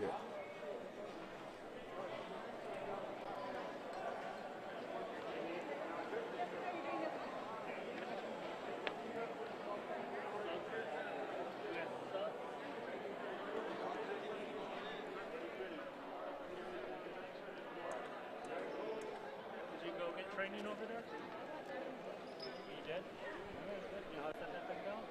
shit. Did you go get training over there? You did? Good. You know how to set that thing down?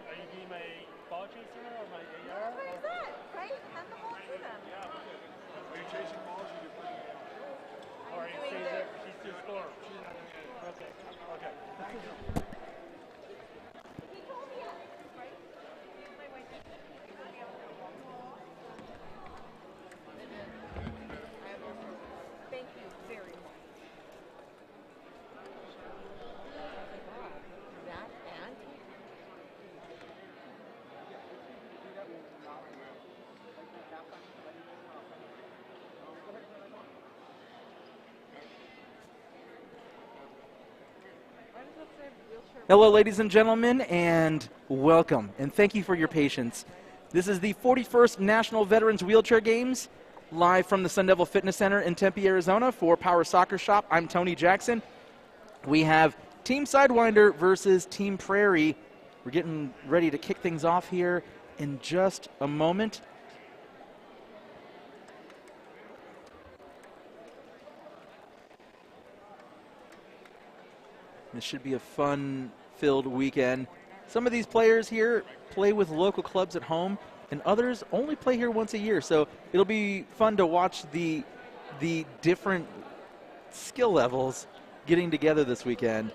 Are you being my ball chaser or my AR? What is that? Right? Hand the ball to them. Yeah. Are you chasing balls or you're playing? Or you say that she's too score. Okay. Okay. He told me yes, right? He's my wife. He told me I was going to walk. Thank you very much. That and Hello, ladies and gentlemen, and welcome, and thank you for your patience. This is the 41st National Veterans Wheelchair Games, live from the Sun Devil Fitness Center in Tempe, Arizona for Power Soccer Shop. I'm Tony Jackson. We have Team Sidewinder versus Team Prairie. We're getting ready to kick things off here in just a moment. This should be a fun-filled weekend. Some of these players here play with local clubs at home, and others only play here once a year. So it'll be fun to watch the different skill levels getting together this weekend.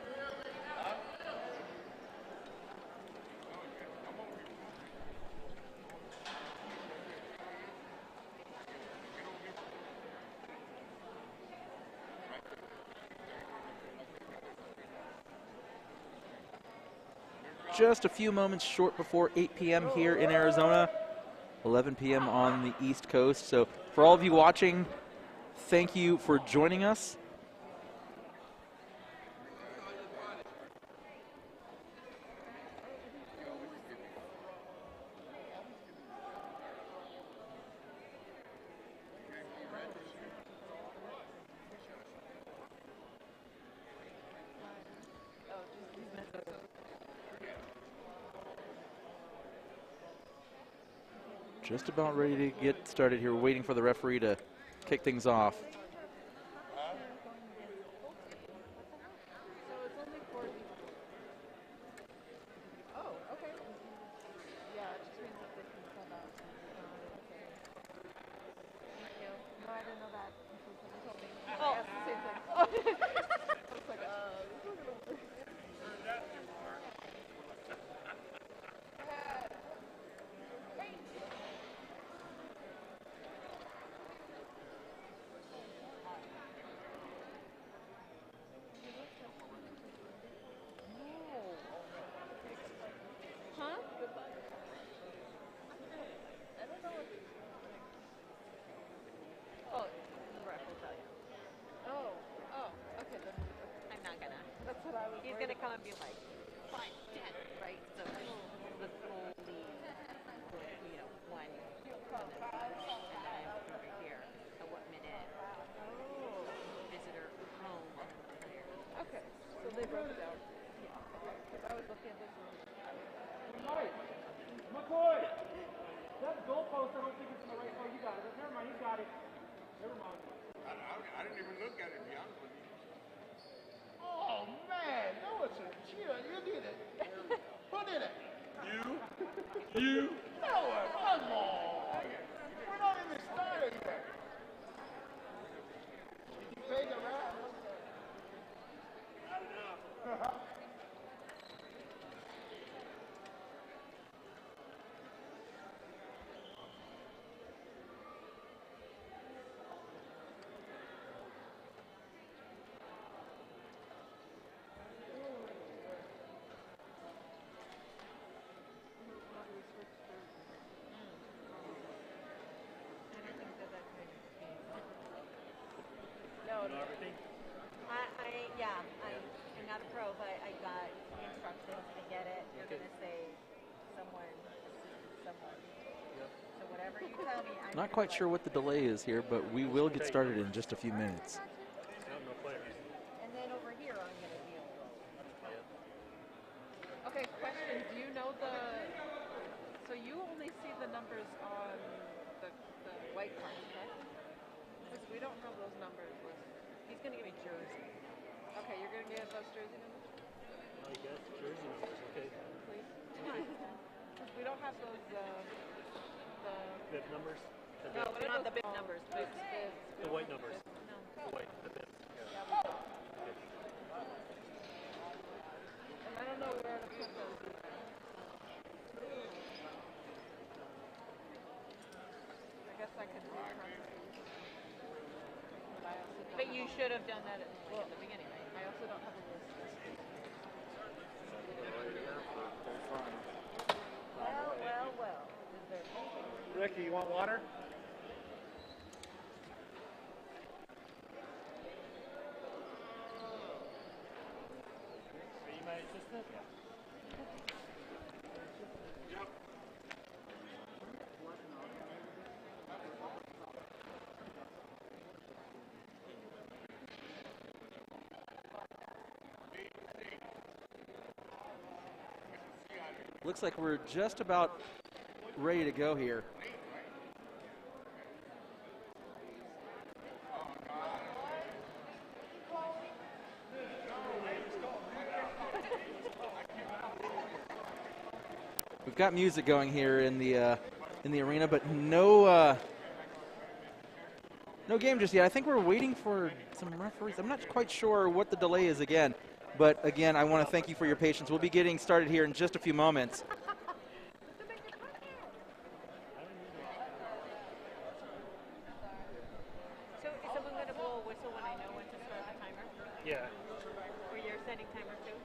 Just a few moments short before 8 p.m. here in Arizona, 11 p.m. on the East Coast. So for all of you watching, thank you for joining us. Just about ready to get started here. We're waiting for the referee to kick things off. drove, I got instructions to get it. You're going to say someone. So whatever you tell me, I'm Not quite sure what the delay is here, but we will get started in just a few minutes. No players. And then over here, I'm going to deal. Okay, question. Do you know the... So you only see the numbers on the white card, correct? Because we don't have those numbers listed. He's going to give me jersey. Okay, you're going to give us jersey numbers? I guess jersey numbers. Okay. Please. Because we don't have those, Bib numbers. No, we don't have the big numbers. But The white numbers. no. The white. The bib. And I don't know where to put those. I guess I could do parentheses. But you should have done that at the beginning, right? I also don't have a list. Well. Is there anything? Ricky, you want water? Are you my assistant? Yeah. Looks like we're just about ready to go here. We've got music going here in the arena, but no game just yet. I think we're waiting for some referees. I'm not quite sure what the delay is again, but again, I want to thank you for your patience. We'll be getting started here in just a few moments. So is someone going to blow a whistle when I know when to start the timer? Yeah. Or you're setting timer too?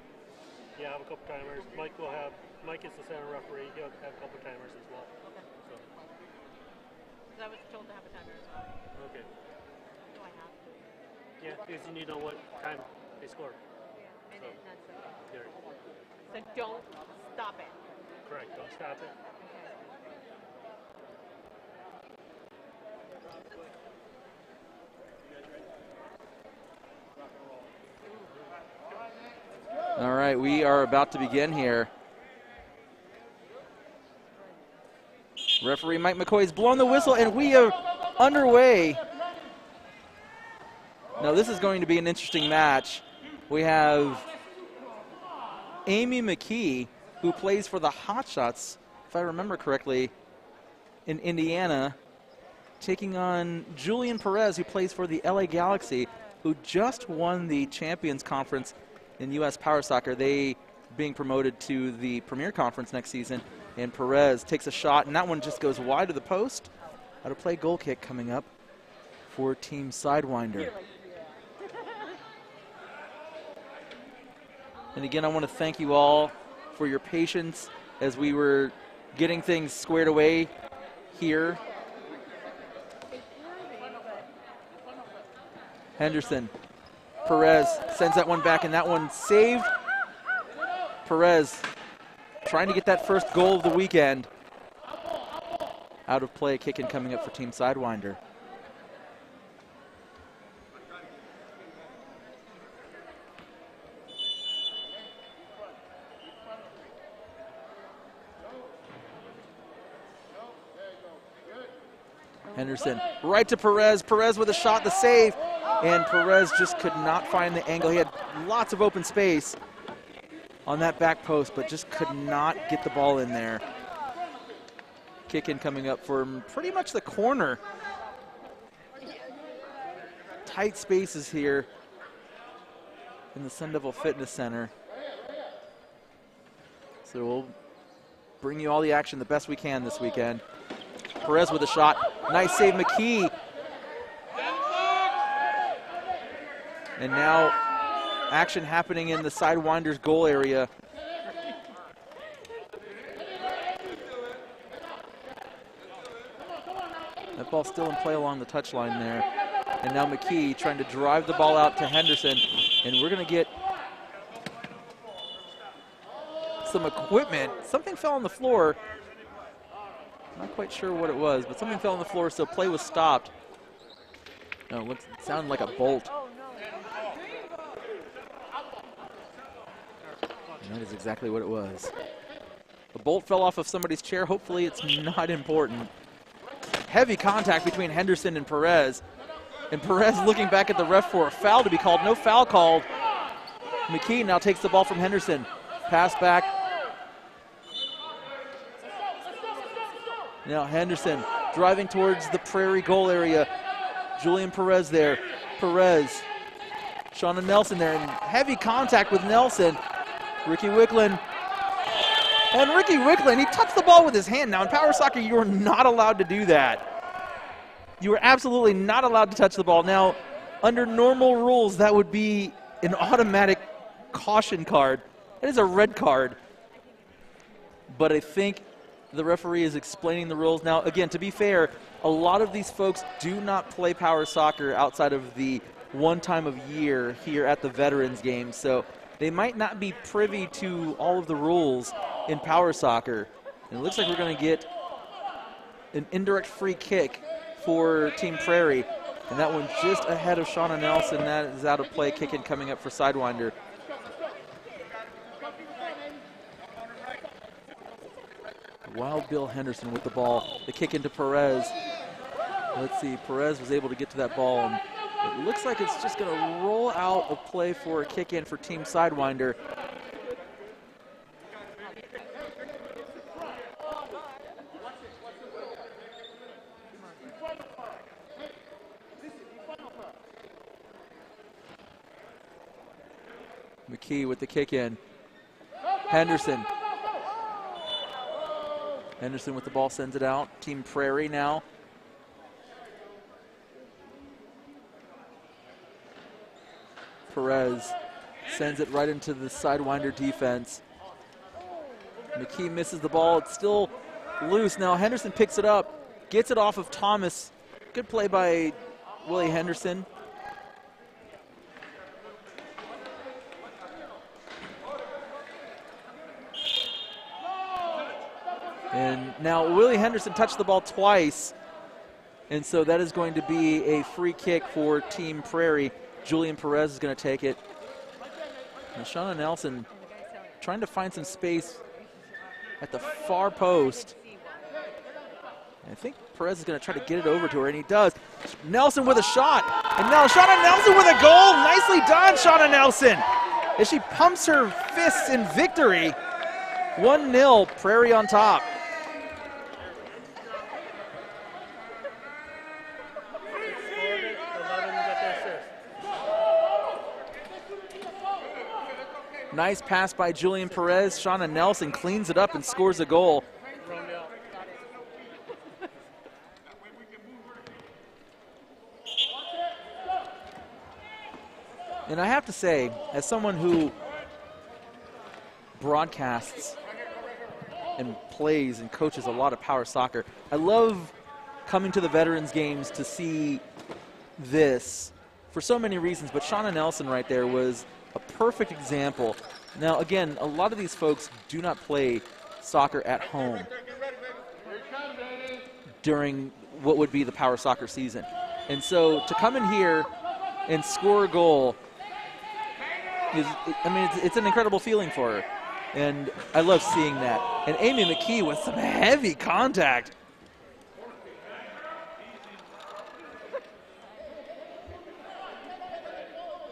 Yeah, I have a couple timers. Mike is the center referee. He'll have a couple timers as well. Okay. So, Because I was told to have a timer as well. okay. Do I have to? Yeah, because you need to know what time they scored. Yeah. Minute, that's okay. There. So don't stop it. Correct. Don't stop it. All right, we are about to begin here. Referee Mike McCoy's blown the whistle, and we are underway. Now, this is going to be an interesting match. We have Amy McKee, who plays for the Hotshots, if I remember correctly, in Indiana, taking on Julian Perez, who plays for the LA Galaxy, who just won the Champions Conference in U.S. Power Soccer. They being promoted to the Premier Conference next season. And Perez takes a shot, and that one just goes wide of the post. Out of play goal kick coming up for Team Sidewinder. And again, I want to thank you all for your patience as we were getting things squared away here. Henderson. Perez sends that one back, and that one saved. Perez trying to get that first goal of the weekend. Out of play, kicking coming up for Team Sidewinder. Henderson right to Perez. Perez with a shot, the save. And Perez just could not find the angle. He had lots of open space on that back post, but just could not get the ball in there. Kick in coming up for pretty much the corner. Tight spaces here in the Sun Devil Fitness Center. So we'll bring you all the action the best we can this weekend. Perez with a shot. Nice save, McKee. And now action happening in the Sidewinder's goal area. That ball's still in play along the touchline there. And now McKee trying to drive the ball out to Henderson. And we're going to get some equipment. Something fell on the floor. Not quite sure what it was, but something fell on the floor, so play was stopped. No, it sounded like a bolt. And that is exactly what it was. The bolt fell off of somebody's chair. Hopefully it's not important. Heavy contact between Henderson and Perez. And Perez looking back at the ref for a foul to be called. No foul called. McKee now takes the ball from Henderson. Pass back. Now Henderson driving towards the Prairie goal area. Julian Perez there. Perez. Shauna Nelson there. And heavy contact with Nelson. Ricky Wicklund. And Ricky Wicklund, he touched the ball with his hand. Now in power soccer, you are not allowed to do that. You are absolutely not allowed to touch the ball. Now, under normal rules, that would be an automatic caution card. That is a red card. But I think the referee is explaining the rules. Now, again, to be fair, a lot of these folks do not play power soccer outside of the one time of year here at the Veterans Games. So they might not be privy to all of the rules in power soccer. And it looks like we're going to get an indirect free kick for Team Prairie. And that one just ahead of Shauna Nelson. That is out of play. Kick in coming up for Sidewinder. Wild Bill Henderson with the ball. The kick into Perez. Let's see, Perez was able to get to that ball. And it looks like it's just going to roll out a play for a kick in for Team Sidewinder. McKee with the kick in. Henderson. Henderson with the ball sends it out. Team Prairie now. Perez sends it right into the Sidewinder defense. McKee misses the ball. It's still loose. Now Henderson picks it up, gets it off of Thomas. Good play by Willie Henderson. And now Willie Henderson touched the ball twice. And so that is going to be a free kick for Team Prairie. Julian Perez is going to take it. And Shauna Nelson trying to find some space at the far post. I think Perez is going to try to get it over to her, and he does. Nelson with a shot. And now Shauna Nelson with a goal. Nicely done, Shauna Nelson. As she pumps her fists in victory. 1-0, Prairie on top. Nice pass by Julian Perez. Shauna Nelson cleans it up and scores a goal. And I have to say, as someone who broadcasts and plays and coaches a lot of power soccer, I love coming to the Veterans Games to see this for so many reasons. But Shauna Nelson right there was a perfect example. Now, again, a lot of these folks do not play soccer at home during what would be the power soccer season. And so to come in here and score a goal is, I mean, it's an incredible feeling for her. And I love seeing that. And Amy McKee with some heavy contact.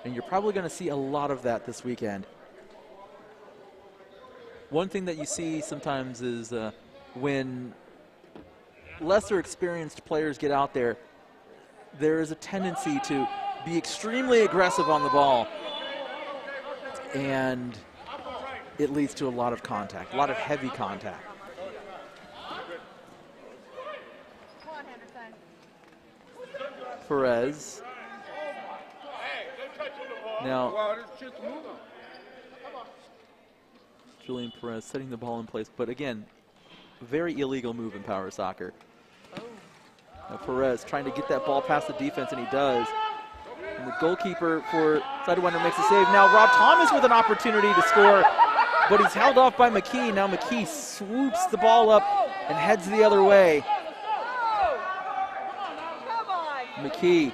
And you're probably going to see a lot of that this weekend. One thing that you see sometimes is when lesser experienced players get out there, there is a tendency to be extremely aggressive on the ball. And it leads to a lot of contact, a lot of heavy contact. Perez. Now, Julian Perez setting the ball in place, but again, very illegal move in power soccer. Now Perez trying to get that ball past the defense, and he does. And the goalkeeper for Sidewinder makes a save. Now Rob Thomas with an opportunity to score. but he's held off by McKee. Now McKee swoops the ball up and heads the other way. Come on. McKee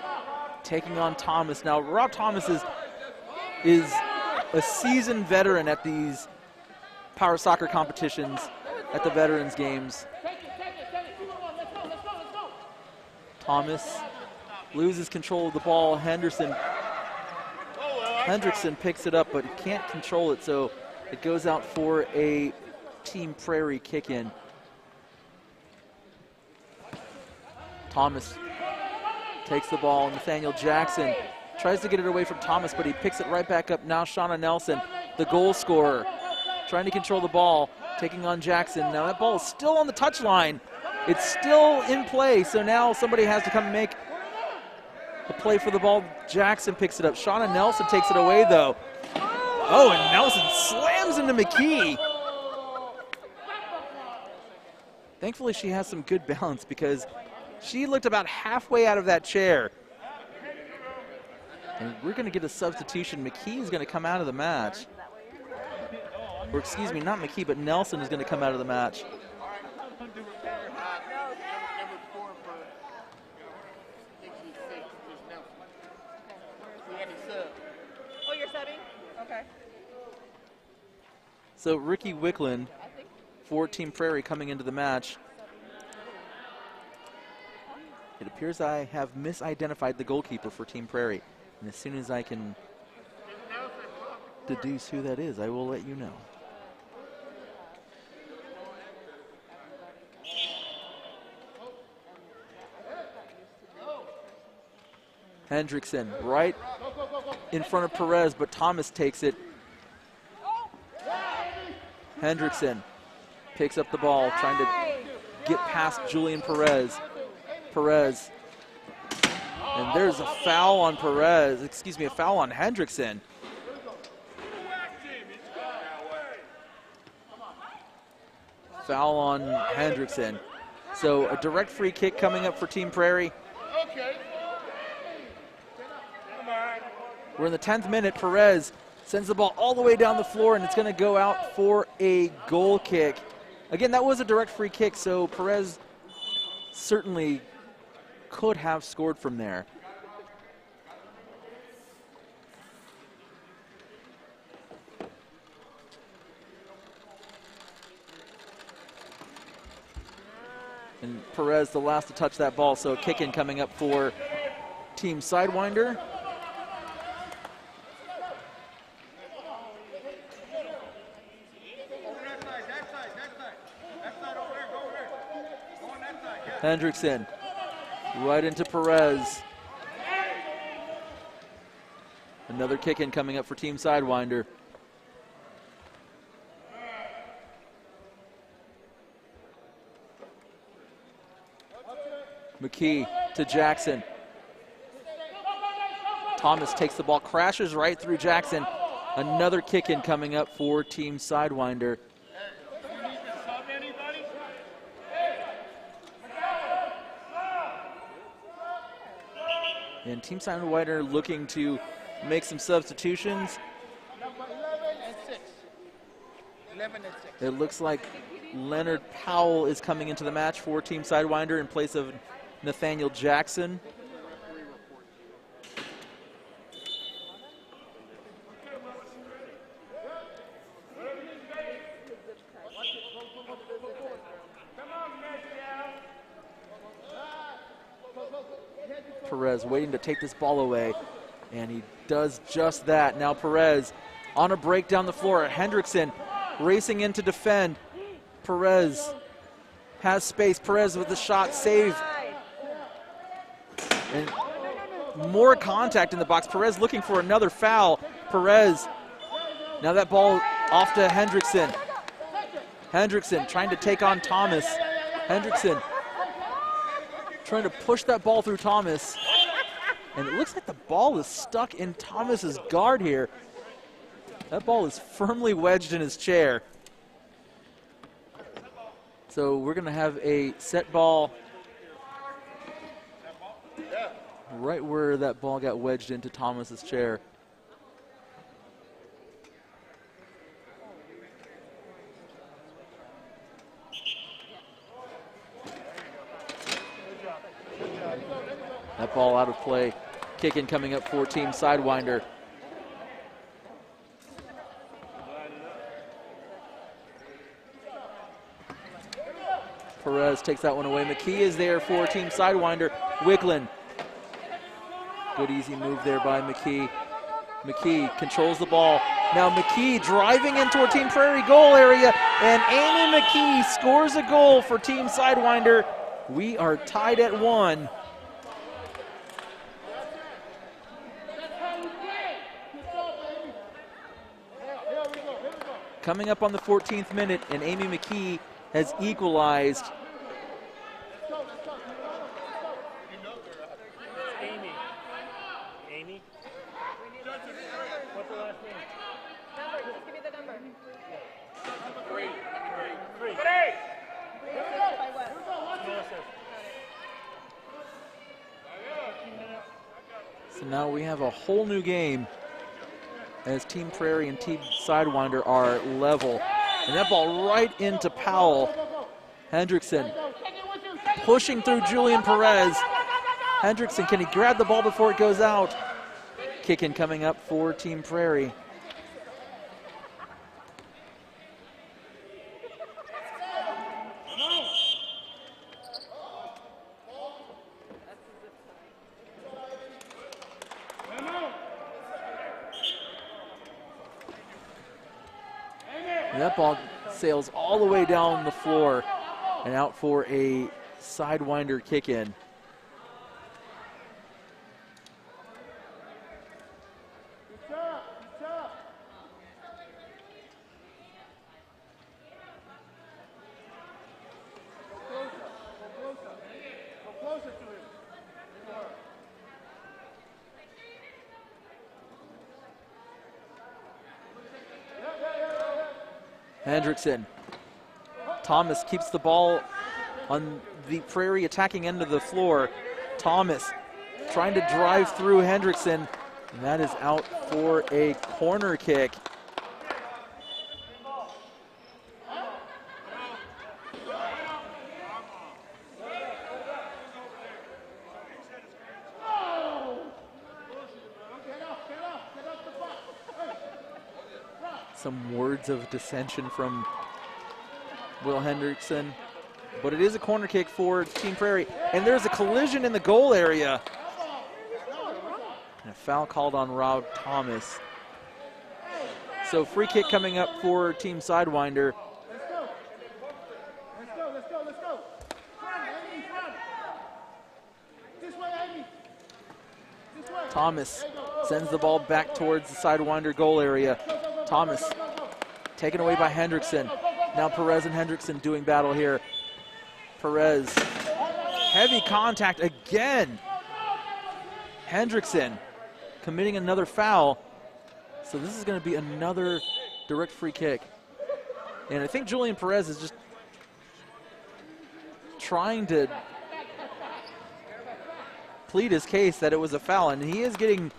taking on Thomas. Now, Rob Thomas is a seasoned veteran at these power soccer competitions, at the Veterans Games. Thomas loses control of the ball. Hendrickson picks it up, but he can't control it, so it goes out for a Team Prairie kick-in. Thomas takes the ball. Nathaniel Jackson tries to get it away from Thomas, but he picks it right back up. Now Shauna Nelson, the goal scorer, trying to control the ball, taking on Jackson. Now that ball is still on the touchline. It's still in play, so now somebody has to come and make the play for the ball. Jackson picks it up. Shauna Nelson takes it away, though. Oh, and Nelson slams into McKee. Thankfully, she has some good balance because she looked about halfway out of that chair. And we're going to get a substitution. McKee is going to come out of the match. Or excuse me, not McKee, but Nelson is going to come out of the match. Oh, you're subbing? Okay. So Ricky Wickland for Team Prairie coming into the match. It appears I have misidentified the goalkeeper for Team Prairie. And as soon as I can deduce who that is, I will let you know. Hendrickson right in front of Perez, but Thomas takes it. Hendrickson picks up the ball, trying to get past Julian Perez. Perez. And there's a foul on Perez, excuse me, a foul on Hendrickson. Foul on Hendrickson. So a direct free kick coming up for Team Prairie. We're in the 10th minute. Perez sends the ball all the way down the floor, and it's going to go out for a goal kick. Again, that was a direct free kick, so Perez certainly could have scored from there. And Perez the last to touch that ball, so a kick-in coming up for Team Sidewinder. Hendrickson right into Perez. Another kick-in coming up for Team Sidewinder. McKee to Jackson. Thomas takes the ball, crashes right through Jackson. Another kick-in coming up for Team Sidewinder. And Team Sidewinder looking to make some substitutions. 11 and 6. It looks like Leonard Powell is coming into the match for Team Sidewinder in place of Nathaniel Jackson. Perez waiting to take this ball away, and he does just that. Now Perez on a break down the floor. Hendrickson racing in to defend. Perez has space. Perez with the shot, save. And more contact in the box. Perez looking for another foul. Perez, now that ball off to Hendrickson. Hendrickson trying to take on Thomas. Hendrickson trying to push that ball through Thomas. And it looks like the ball is stuck in Thomas's guard here. That ball is firmly wedged in his chair. So we're going to have a set ball right where that ball got wedged into Thomas's chair. ball out of play. Kick in coming up for Team Sidewinder. Perez takes that one away. McKee is there for Team Sidewinder. Wicklund. Good easy move there by McKee. McKee controls the ball. Now McKee driving in toward Team Prairie goal area, and Amy McKee scores a goal for Team Sidewinder. We are tied at 1. Coming up on the 14th minute, and Amy McKee has equalized. Amy. Amy? What's her last name? Number, just give me the number. Three. By what? Melissa. So now we have a whole new game as Team Prairie and Team Sidewinder are level. And that ball right into Powell. Hendrickson pushing through Julian Perez. Hendrickson, can he grab the ball before it goes out? Kick in coming up for Team Prairie. And that ball sails all the way down the floor and out for a Sidewinder kick in. Hendrickson. Thomas keeps the ball on the Prairie attacking end of the floor. Thomas trying to drive through Hendrickson, and that is out for a corner kick. Some words of dissension from Will Hendrickson, but it is a corner kick for Team Prairie, and there's a collision in the goal area. And a foul called on Rob Thomas. So free kick coming up for Team Sidewinder. Let's go. Front. This way, Amy. This way. Thomas sends the ball back towards the Sidewinder goal area. Thomas taken away by Hendrickson. Now Perez and Hendrickson doing battle here. Perez, heavy contact again. Hendrickson committing another foul. So this is going to be another direct free kick. And I think Julian Perez is just trying to plead his case that it was a foul, and he is getting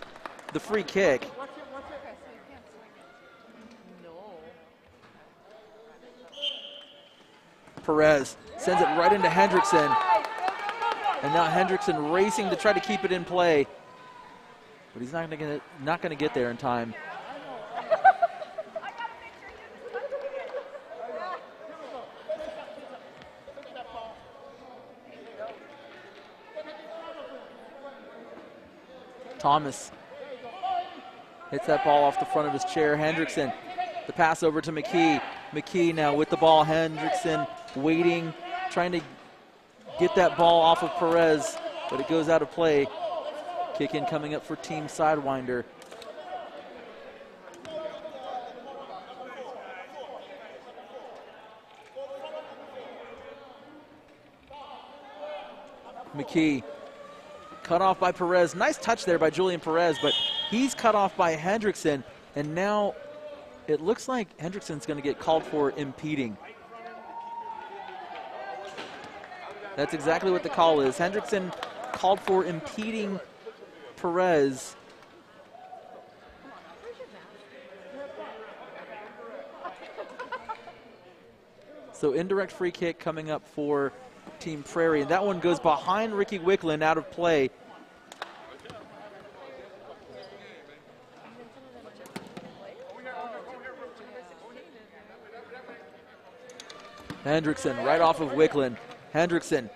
the free kick. Perez sends it right into Hendrickson. And now Hendrickson racing to try to keep it in play. But he's not going to get there in time. Thomas hits that ball off the front of his chair. Hendrickson, the pass over to McKee. McKee now with the ball. Hendrickson waiting, trying to get that ball off of Perez, but it goes out of play. Kick in coming up for Team Sidewinder. McKee cut off by Perez. Nice touch there by Julian Perez, but he's cut off by Hendrickson, and now it looks like Hendrickson's going to get called for impeding. That's exactly what the call is. Hendrickson called for impeding Perez. So indirect free kick coming up for Team Prairie, and that one goes behind Ricky Wicklund, out of play. Hendrickson right off of Wicklund. Hendrickson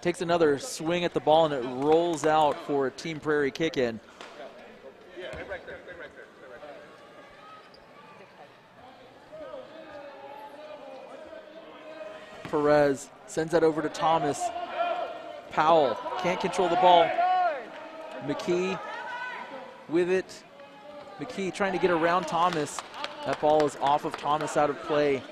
takes another swing at the ball, and it rolls out for a Team Prairie kick-in. Perez sends that over to Thomas. Powell can't control the ball. McKee with it. McKee trying to get around Thomas. That ball is off of Thomas, out of play.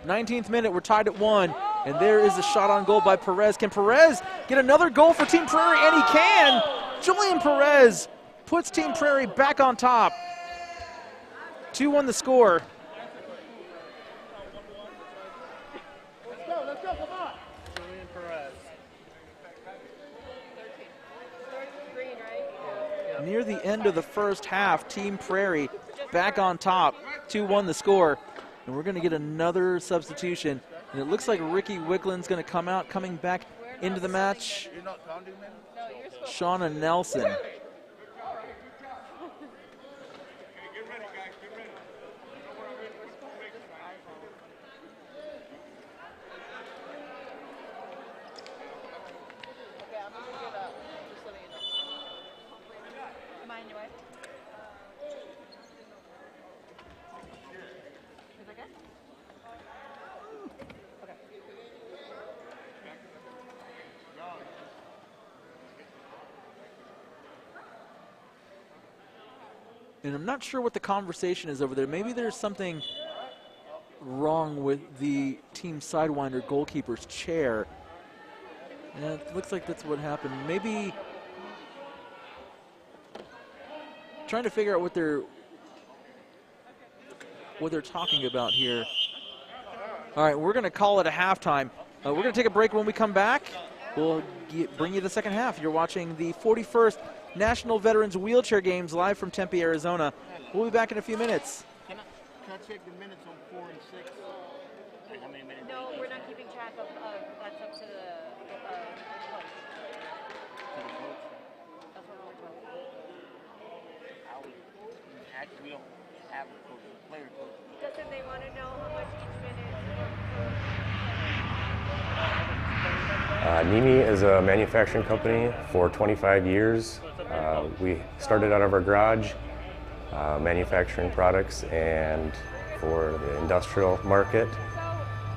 19th minute, we're tied at 1. And there is a shot on goal by Perez. Can Perez get another goal for Team Prairie? And he can! Julian Perez puts Team Prairie back on top. 2-1 the score. Let's go, come on. Julian Perez. Green, right? Near the end of the first half, Team Prairie back on top. 2-1 the score. And we're going to get another substitution. And it looks like Ricky Wicklund's going to come out, coming back into the match. You're not pounding, man? Shauna Nelson. And I'm not sure what the conversation is over there. Maybe there's something wrong with the Team Sidewinder goalkeeper's chair. And it looks like that's what happened. Maybe trying to figure out what they're talking about here. All right, we're going to call it a halftime. We're going to take a break. When we come back, we'll bring you the second half. You're watching the 41st National Veterans Wheelchair Games live from Tempe, Arizona. We'll be back in a few minutes. Can I check the minutes on 4 and 6? Wait, how many minutes? No, we're not keeping track of, that's up to the coach. That's what we're told. Actually, we don't have a coach, a player coach. Doesn't they want to know how much each minute? Nimi is a manufacturing company for 25 years. We started out of our garage manufacturing products and for the industrial market,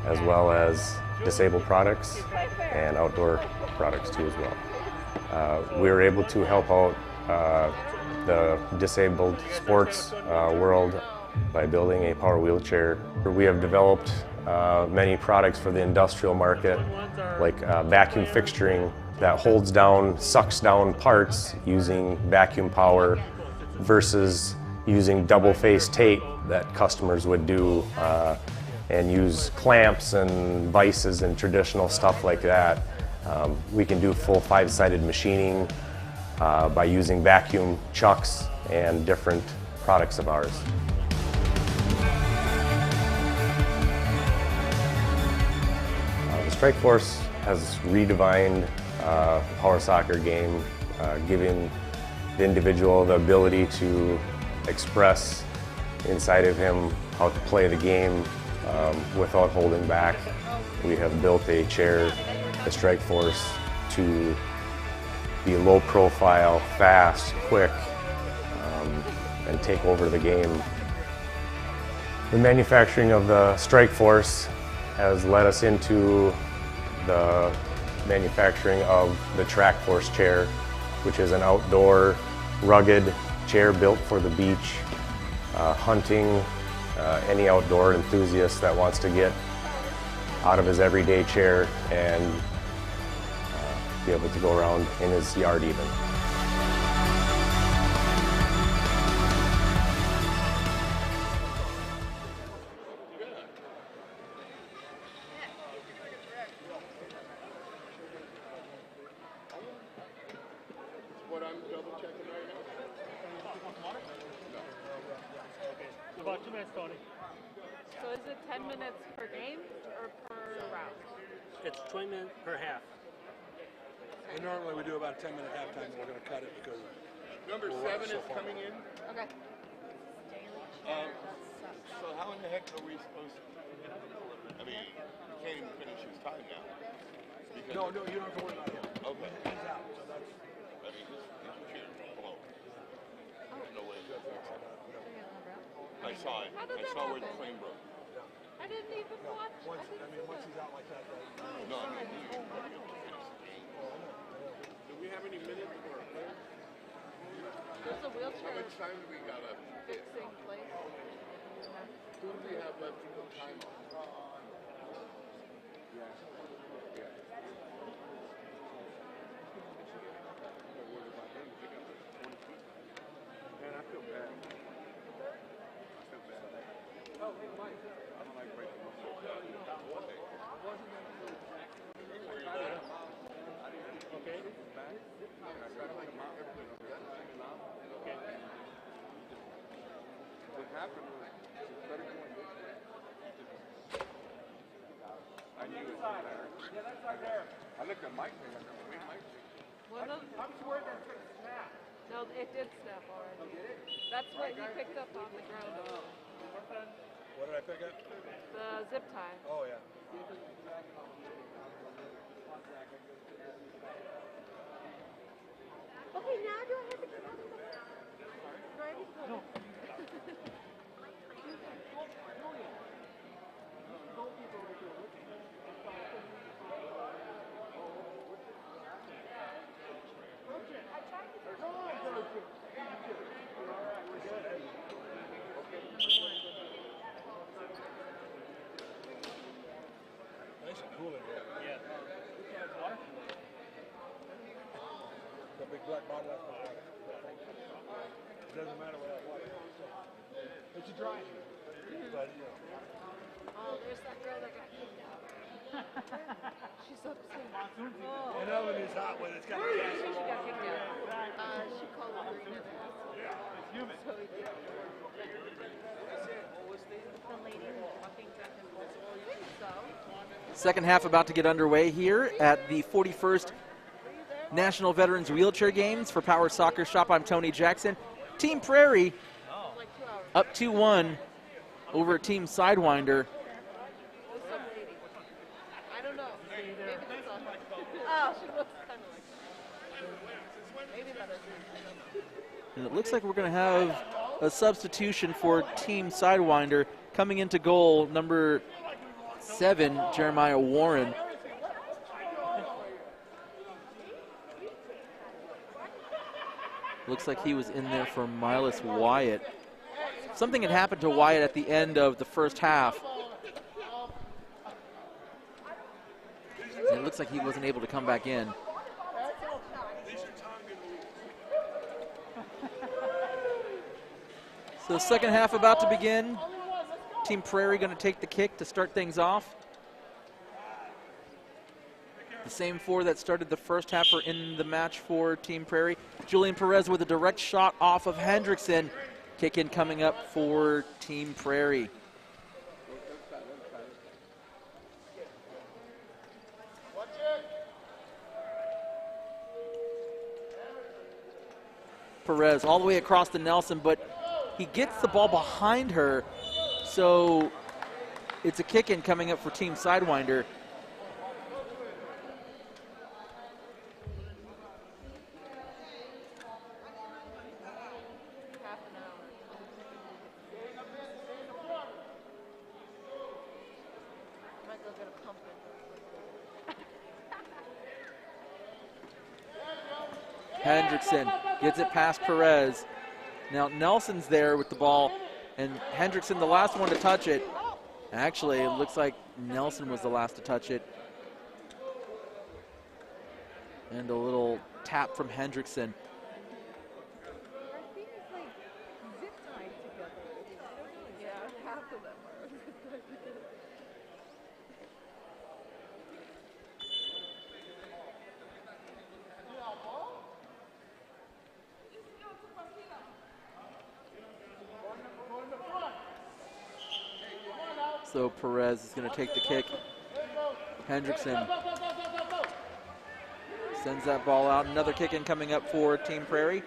as well as disabled products and outdoor products too as well. We were able to help out the disabled sports world by building a power wheelchair. We have developed many products for the industrial market, like vacuum fixturing that holds down, sucks down parts using vacuum power versus using double-face tape that customers would do and use clamps and vices and traditional stuff like that. We can do full 5-sided machining by using vacuum chucks and different products of ours. The Strike Force has redefined the power soccer game, giving the individual the ability to express inside of him how to play the game without holding back. We have built a chair, the Strike Force, to be low profile, fast, quick, and take over the game. The manufacturing of the Strike Force has led us into the manufacturing of the Track Force chair, which is an outdoor, rugged chair built for the beach, hunting, any outdoor enthusiast that wants to get out of his everyday chair and be able to go around in his yard even. What I'm double checking right now? About 2 minutes, Tony. So is it 10 minutes per game or per round? It's 20 minutes per half. And normally we do about a 10-minute halftime, and we're going to cut it because Number 7 is coming in. Okay. So how in the heck are we supposed to? I mean, you can't even finish his time now. Because No, you don't have to worry about him. Okay. He's out, so that's... I mean, his computer's gonna blow. There's no way to fix it. I saw it. How did I that saw where the happen? flame broke. I didn't even watch. Once he's out like that, No, I mean, he won't be able to finish the game. Do we have any minutes for our players? There's a How wheelchair much time do we got left? fixing place. Who do we have left to go time on? Man, I feel bad. I don't like breaking my foot. Okay. Okay. What happened was she started going this way. I knew it was there. Yeah, that's right there. I looked at Mike and I go, wait, Mike. I'm sure that's going to snap. No, it did snap already. Oh, did it? That's what he picked up on the ground. What did I pick up? The zip tie. Oh, yeah. Okay, now do I have to get out of the car? Do I need to go? Nice and cool in here. Yeah. The big black bottle, that's my water. It doesn't matter what I water. It's a dry heat. But, you know. Oh, there's that girl that got kicked out. She's upset. Oh. An oven is hot when it's got a She casserole. got kicked out. She called it green at us. It's humid. So he did. The lady walking back and forth. I think so. Second half about to get underway here at the 41st National Veterans Wheelchair Games for Power Soccer Shop. I'm Tony Jackson. Team Prairie Like 2 hours. up 2-1 over Team Sidewinder. With some lady. I don't know. Maybe that's all her. Oh, she looks kind of like. Maybe that is. And it looks like we're going to have a substitution for Team Sidewinder. Coming into goal, number 7, Jeremiah Warren. Looks like he was in there for Milas Wyatt. Something had happened to Wyatt at the end of the first half. And it looks like he wasn't able to come back in. So the second half about to begin. Team Prairie going to take the kick to start things off. The same 4 that started the first half are in the match for Team Prairie. Julian Perez with a direct shot off of Hendrickson. Kick in coming up for Team Prairie. Perez all the way across to Nelson, but he gets the ball behind her, so it's a kick in coming up for Team Sidewinder. Half an hour. Might go get a pumpkin. Hendrickson gets it past Perez. Now Nelson's there with the ball, and Hendrickson the last one to touch it. Actually, it looks like Nelson was the last to touch it. And a little tap from Hendrickson. Our feet is like zip tied together. Yeah, half of them are. So Perez is going to take the kick. Hendrickson sends that ball out. Another kick in coming up for Team Prairie.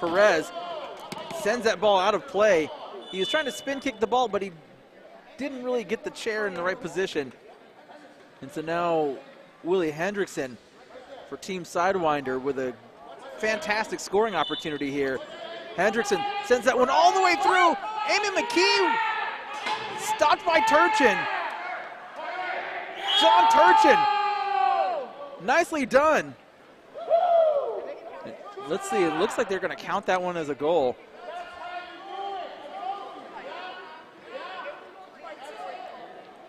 Perez sends that ball out of play. He was trying to spin kick the ball, but he didn't really get the chair in the right position. And so now Willie Hendrickson for Team Sidewinder with a fantastic scoring opportunity here. Hendrickson sends that one all the way through. Amy McKee stopped by Turchin. John Turchin. Nicely done. Let's see, it looks like they're going to count that one as a goal.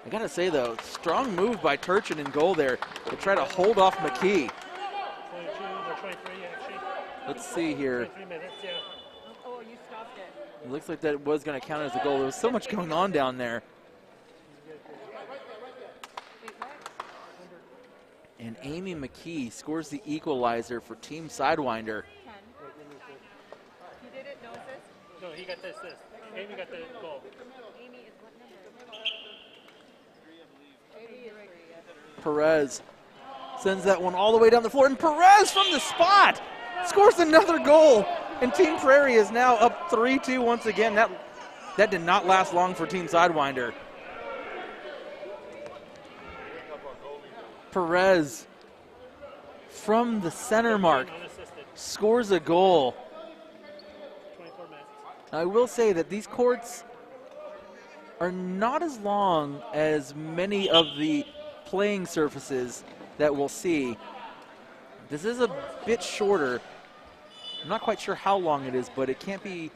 I got to say, though, strong move by Turchin in goal there to try to hold off McKee. 22 or 23, actually. Let's see here. 23 minutes, yeah. Oh, you stopped it. It looks like that was going to count as a goal. There was so much going on down there. And Amy McKee scores the equalizer for Team Sidewinder. 10. He did it, no assist? No, he got the assist. Amy got the goal. Amy is what number? 3, I believe. Perez sends that one all the way down the floor, and Perez from the spot scores another goal. And Team Prairie is now up 3-2 once again. That did not last long for Team Sidewinder. Perez from the center mark scores a goal. 24 minutes. Now, I will say that these courts are not as long as many of the playing surfaces that we'll see. This is a bit shorter. I'm not quite sure how long it is, but it can't be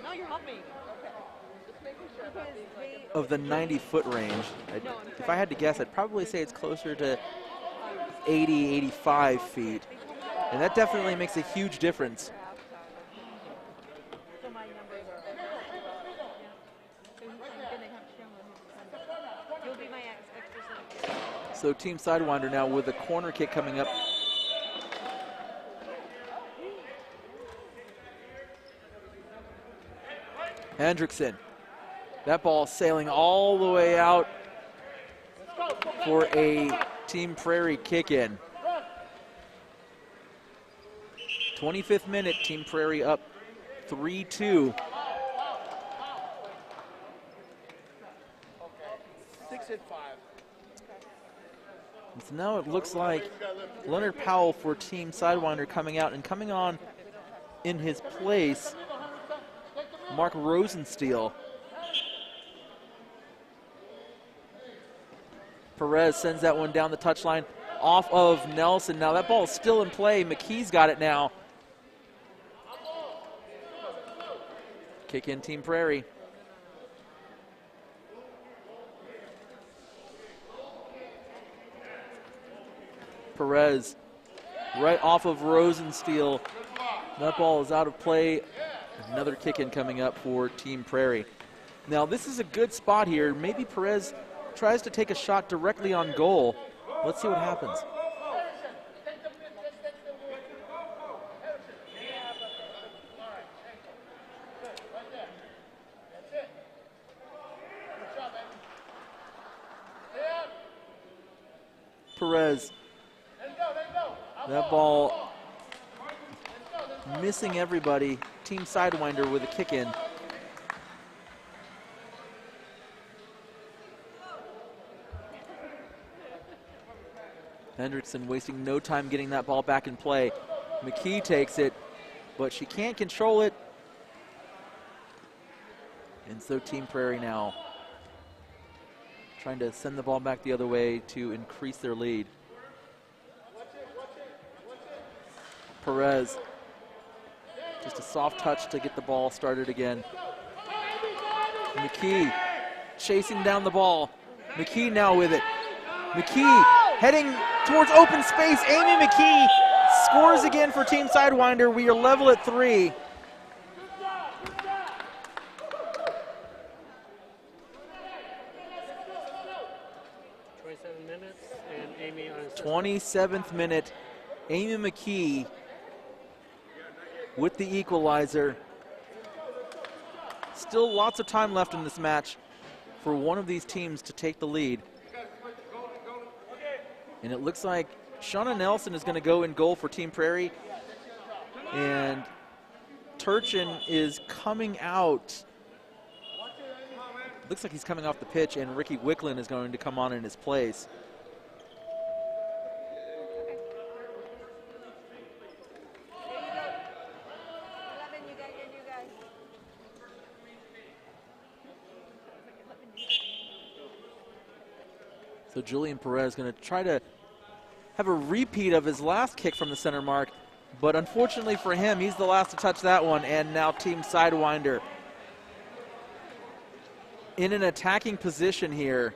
No, you're helping. Just making sure. Because they, of the 90-foot range. If I had to guess, I'd probably say it's closer to 80, 85 feet. And that definitely makes a huge difference. so my numbers are So I'm gonna have to show him. You'll be my extra son. So Team Sidewinder now with a corner kick coming up. Hendrickson. That ball sailing all the way out for a Team Prairie kick-in. 25th minute, Team Prairie up 3-2. 6 and 5. So now it looks like Leonard Powell for Team Sidewinder coming out, and coming on in his place, Mark Rosensteel. Perez sends that one down the touchline off of Nelson. Now that ball is still in play. McKee's got it now. Kick in Team Prairie. Perez right off of Rosensteel. That ball is out of play. Another kick in coming up for Team Prairie. Now this is a good spot here. Maybe Perez tries to take a shot directly on goal. Let's see what happens. Perez. That ball missing everybody. Team Sidewinder with a kick in. Hendrickson wasting no time getting that ball back in play. McKee takes it, but she can't control it. And so Team Prairie now trying to send the ball back the other way to increase their lead. Perez, just a soft touch to get the ball started again. McKee chasing down the ball. McKee now with it. McKee heading towards open space. Amy McKee scores again for Team Sidewinder. We are level at 3. Minutes and Amy on 27th minute, Amy McKee with the equalizer. Still lots of time left in this match for one of these teams to take the lead. And it looks like Shauna Nelson is going to go in goal for Team Prairie. And Turchin is coming out. Looks like he's coming off the pitch, and Ricky Wicklund is going to come on in his place. So Julian Perez going to try to have a repeat of his last kick from the center mark, but unfortunately for him, he's the last to touch that one, and now Team Sidewinder in an attacking position here.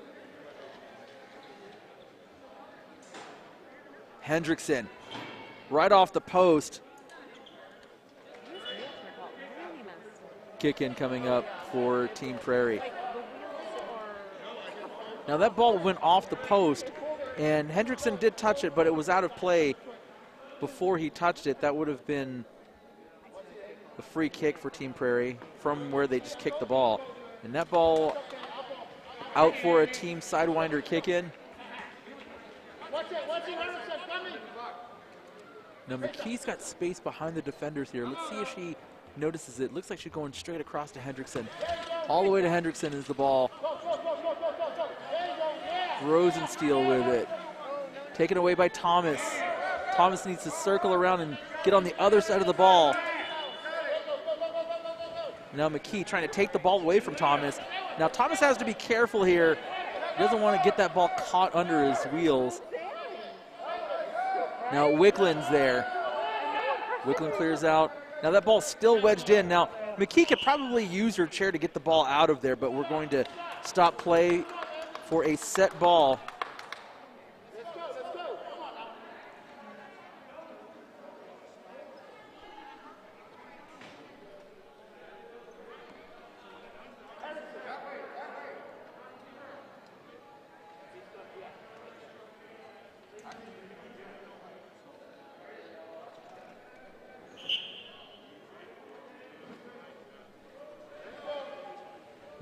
Hendrickson right off the post. Kick in coming up for Team Prairie. Now that ball went off the post, and Hendrickson did touch it, but it was out of play before he touched it. That would have been a free kick for Team Prairie from where they just kicked the ball. And that ball out for a Team Sidewinder kick in. Now McKee's got space behind the defenders here. Let's see if she notices it. Looks like she's going straight across to Hendrickson. All the way to Hendrickson is the ball. Rosensteel with it. Taken away by Thomas. Thomas needs to circle around and get on the other side of the ball. Now McKee trying to take the ball away from Thomas. Now Thomas has to be careful here. He doesn't want to get that ball caught under his wheels. Now Wickland's there. Wickland clears out. Now that ball's still wedged in. Now McKee could probably use her chair to get the ball out of there, but we're going to stop play for a set ball.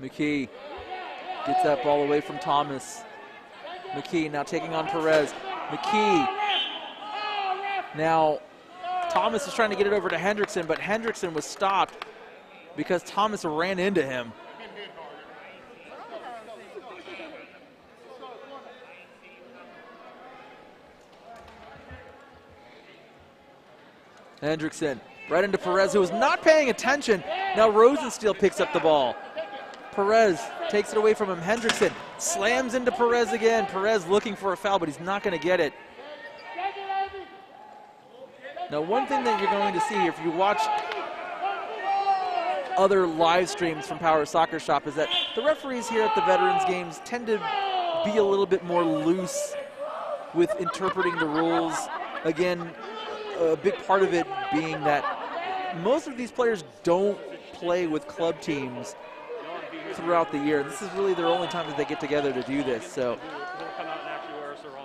McKee gets that ball away from Thomas. McKee now taking on Perez. McKee. Now Thomas is trying to get it over to Hendrickson, but Hendrickson was stopped because Thomas ran into him. Hendrickson right into Perez, who was not paying attention. Now Rosensteel picks up the ball. Perez takes it away from him. Hendrickson slams into Perez again. Perez looking for a foul, but he's not going to get it. Now, one thing that you're going to see if you watch other live streams from Power Soccer Shop is that the referees here at the Veterans Games tend to be a little bit more loose with interpreting the rules. Again, a big part of it being that most of these players don't play with club teams throughout the year. This is really their only time that they get together to do this. So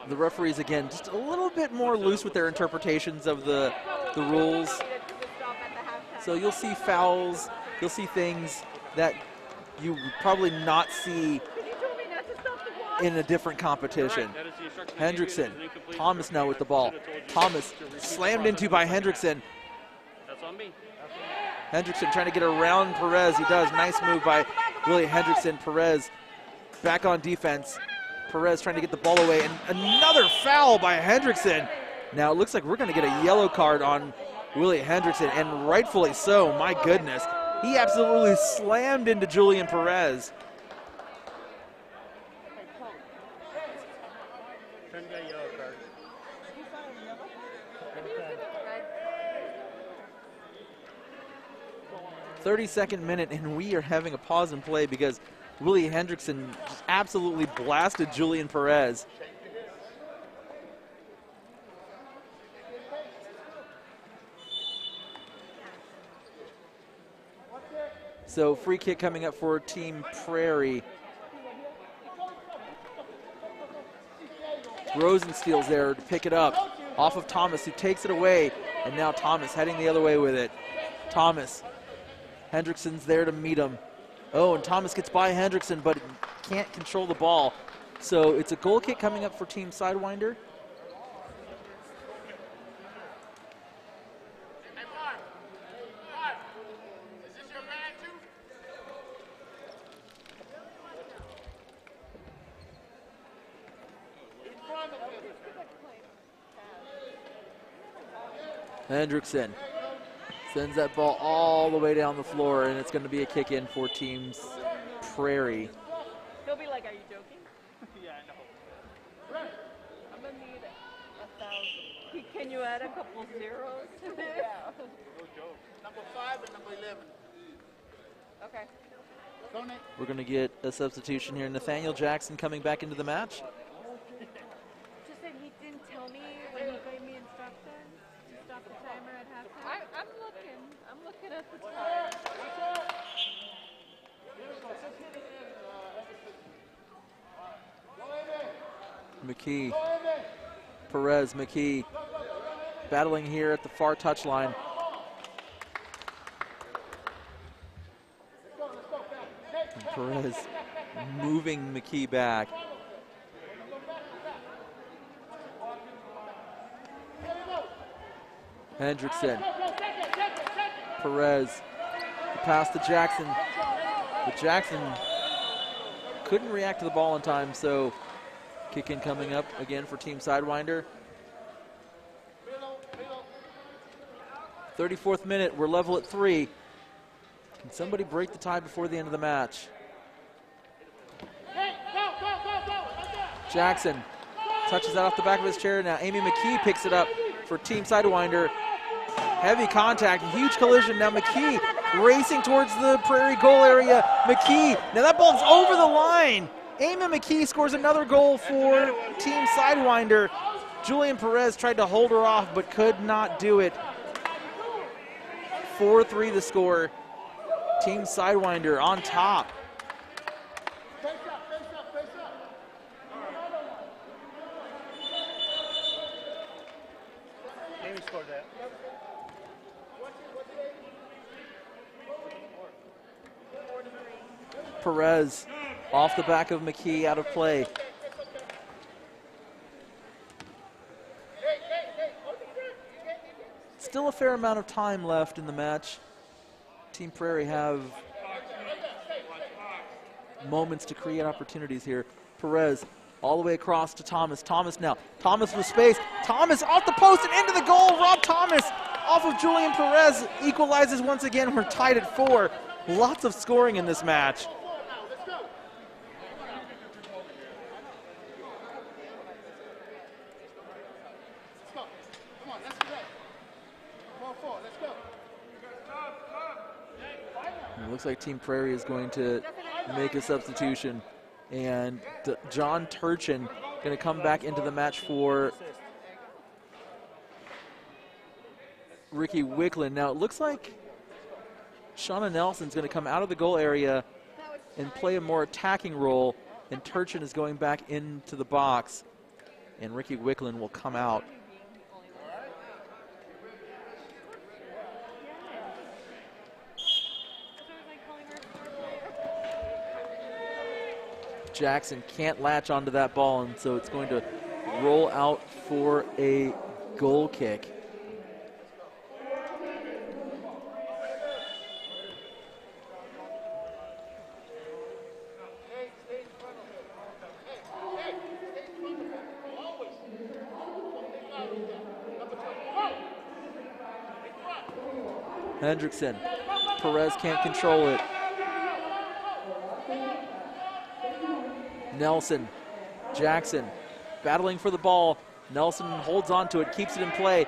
the referees, again, just a little bit more loose with their interpretations of the rules. So you'll see fouls, you'll see things that you would probably not see in a different competition. Hendrickson, Thomas now with the ball. Thomas slammed into by Hendrickson. That's on me. Hendrickson trying to get around Perez. He does. Nice move by Willie Hendrickson. Perez back on defense. Perez trying to get the ball away. And another foul by Hendrickson. Now it looks like we're going to get a yellow card on Willie Hendrickson, and rightfully so. My goodness. He absolutely slammed into Julian Perez. Shouldn't get a yellow card. 32nd minute, and we are having a pause in play because Willie Hendrickson just absolutely blasted Julian Perez. So free kick coming up for Team Prairie. Rosensteel's there to pick it up off of Thomas, who takes it away, and now Thomas heading the other way with it. Thomas. Hendrickson's there to meet him. Oh, and Thomas gets by Hendrickson, but can't control the ball. So it's a goal kick coming up for Team Sidewinder. Hendrickson sends that ball all the way down the floor, and it's going to be a kick in for Team Prairie. He'll be like, are you joking? Yeah, I know. I'm going to need 1,000. Can you add a couple zeros to this? Yeah. No joke. Number 5 and number 11. Okay. We're going to get a substitution here. Nathaniel Jackson coming back into the match. Just that he didn't tell me when he gave me instructions to stop the timer at halftime. I'm looking at the time. McKee, Perez, McKee battling here at the far touchline. And Perez moving McKee back. Hendrickson, Perez, the pass to Jackson, but Jackson couldn't react to the ball in time, so kick in coming up again for Team Sidewinder. 34th minute, we're level at 3. Can somebody break the tie before the end of the match? Jackson touches that off the back of his chair. Now Amy McKee picks it up for Team Sidewinder. Heavy contact, huge collision. Now McKee racing towards the Prairie goal area. McKee, now that ball's over the line. Amy McKee scores another goal for Team Sidewinder. Julian Perez tried to hold her off but could not do it. 4-3 the score. Team Sidewinder on top. Amy scored that. Perez off the back of McKee, out of play. Still a fair amount of time left in the match. Team Prairie have moments to create opportunities here. Perez all the way across to Thomas. Thomas now. Thomas with space. Thomas off the post and into the goal. Rob Thomas off of Julian Perez equalizes once again. We're tied at 4. Lots of scoring in this match. It looks like Team Prairie is going to make a substitution. And John Turchin going to come back into the match for Ricky Wicklund. Now it looks like Shauna Nelson's going to come out of the goal area and play a more attacking role. And Turchin is going back into the box. And Ricky Wicklund will come out. Jackson can't latch onto that ball, and so it's going to roll out for a goal kick. Hendrickson, Perez can't control it. Nelson, Jackson battling for the ball. Nelson holds on to it, keeps it in play.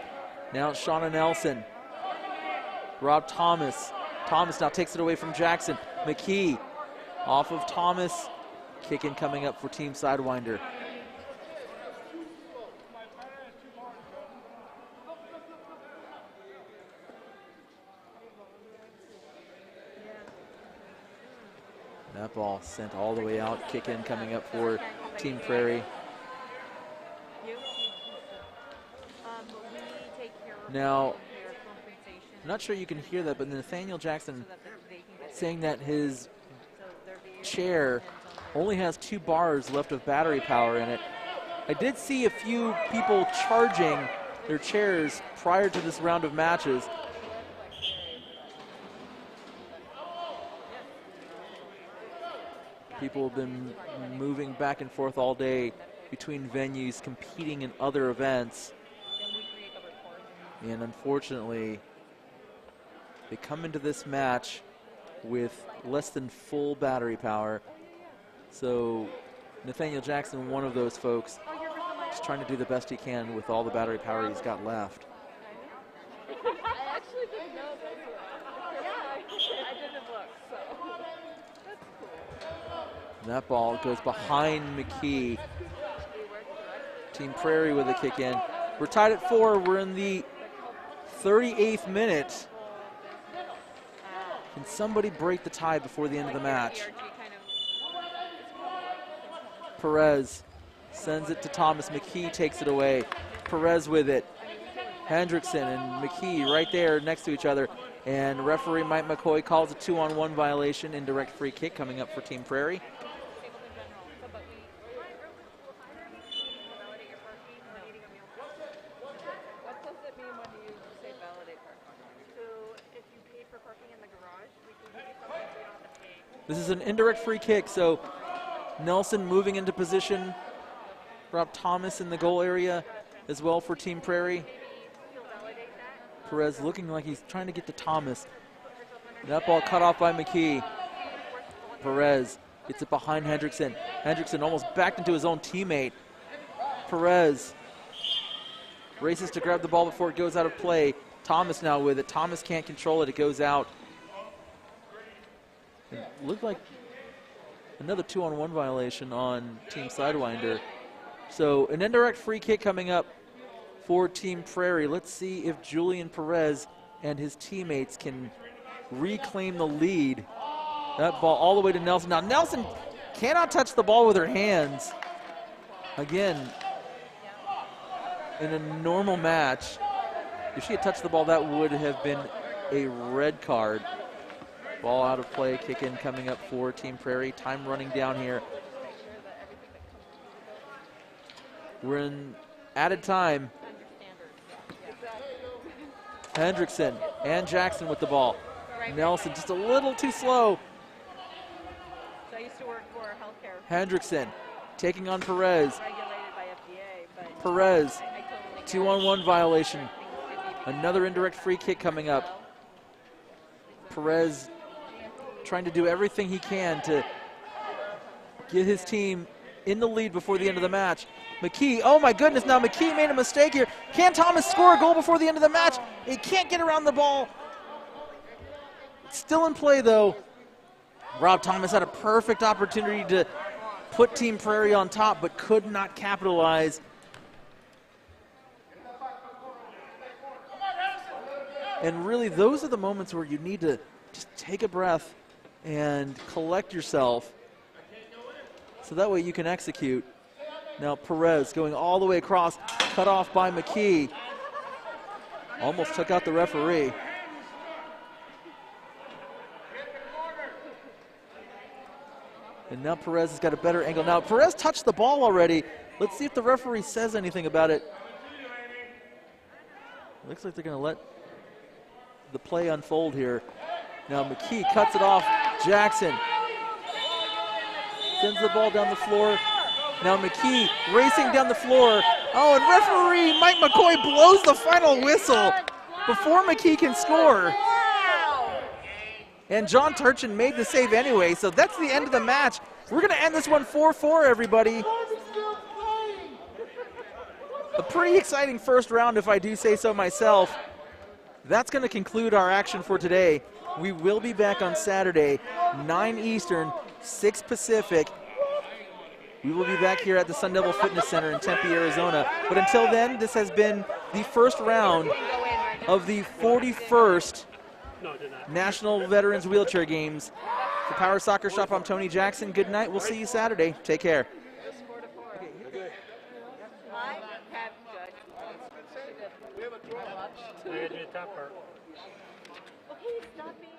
Now it's Shauna Nelson. Rob Thomas. Thomas now takes it away from Jackson. McKee off of Thomas. Kicking coming up for Team Sidewinder. That ball sent all the way out. Kick in coming up for Team Prairie. Now, I'm not sure you can hear that, but Nathaniel Jackson saying that his chair only has 2 bars left of battery power in it. I did see a few people charging their chairs prior to this round of matches. People have been moving back and forth all day between venues, competing in other events. And unfortunately, they come into this match with less than full battery power. So Nathaniel Jackson, one of those folks, is trying to do the best he can with all the battery power he's got left. I actually didn't know this. Yeah, I didn't look, so that's cool. That ball goes behind McKee. Team Prairie with a kick in. We're tied at 4. We're in the 38th minute. Can somebody break the tie before the end of the match? Perez sends it to Thomas. McKee takes it away. Perez with it. Hendrickson and McKee right there next to each other. And referee Mike McCoy calls a 2-on-1 violation. Indirect free kick coming up for Team Prairie. What does it mean when you say validate parking? So if you pay for parking in the garage, we can give you something so you don't have to pay. This is an indirect free kick, so Nelson moving into position. Rob Thomas in the goal area as well for Team Prairie. Perez looking like he's trying to get to Thomas. That ball cut off by McKee. Perez gets it behind Hendrickson. Hendrickson almost backed into his own teammate. Perez races to grab the ball before it goes out of play. Thomas now with it. Thomas can't control it. It goes out. It looked like another 2-on-1 violation on Team Sidewinder. So an indirect free kick coming up for Team Prairie. Let's see if Julian Perez and his teammates can reclaim the lead. That ball all the way to Nelson. Now Nelson cannot touch the ball with her hands. Again, in a normal match, if she had touched the ball, that would have been a red card. Ball out of play, kick in coming up for Team Prairie. Time running down here. We're in added time. Hendrickson and Jackson with the ball. Nelson just a little too slow. So I used to work for healthcare. Hendrickson taking on Perez. Regulated by FDA, but Perez, I totally 2-on-1 violation. Another indirect free kick coming up. Perez trying to do everything he can to get his team in the lead before the end of the match. McKee, oh my goodness, now McKee made a mistake here. Can Thomas score a goal before the end of the match? He can't get around the ball. It's still in play though. Rob Thomas had a perfect opportunity to put Team Prairie on top, but could not capitalize. And really, those are the moments where you need to just take a breath and collect yourself so that way you can execute. Now Perez going all the way across, cut off by McKee. Almost took out the referee. And now Perez has got a better angle. Now Perez touched the ball already. Let's see if the referee says anything about it. Looks like they're going to let the play unfold here. Now McKee cuts it off. Jackson sends the ball down the floor. Now McKee racing down the floor. Oh, and referee Mike McCoy blows the final whistle before McKee can score. And John Turchin made the save anyway, so that's the end of the match. We're going to end this one 4-4, everybody. A pretty exciting first round, if I do say so myself. That's going to conclude our action for today. We will be back on Saturday, 9 Eastern, 6 Pacific. We will be back here at the Sun Devil Fitness Center in Tempe, Arizona. But until then, this has been the first round of the 41st National Veterans Wheelchair Games. For Power Soccer Shop, I'm Tony Jackson. Good night. We'll see you Saturday. Take care. We had to do the top part. Okay, stop being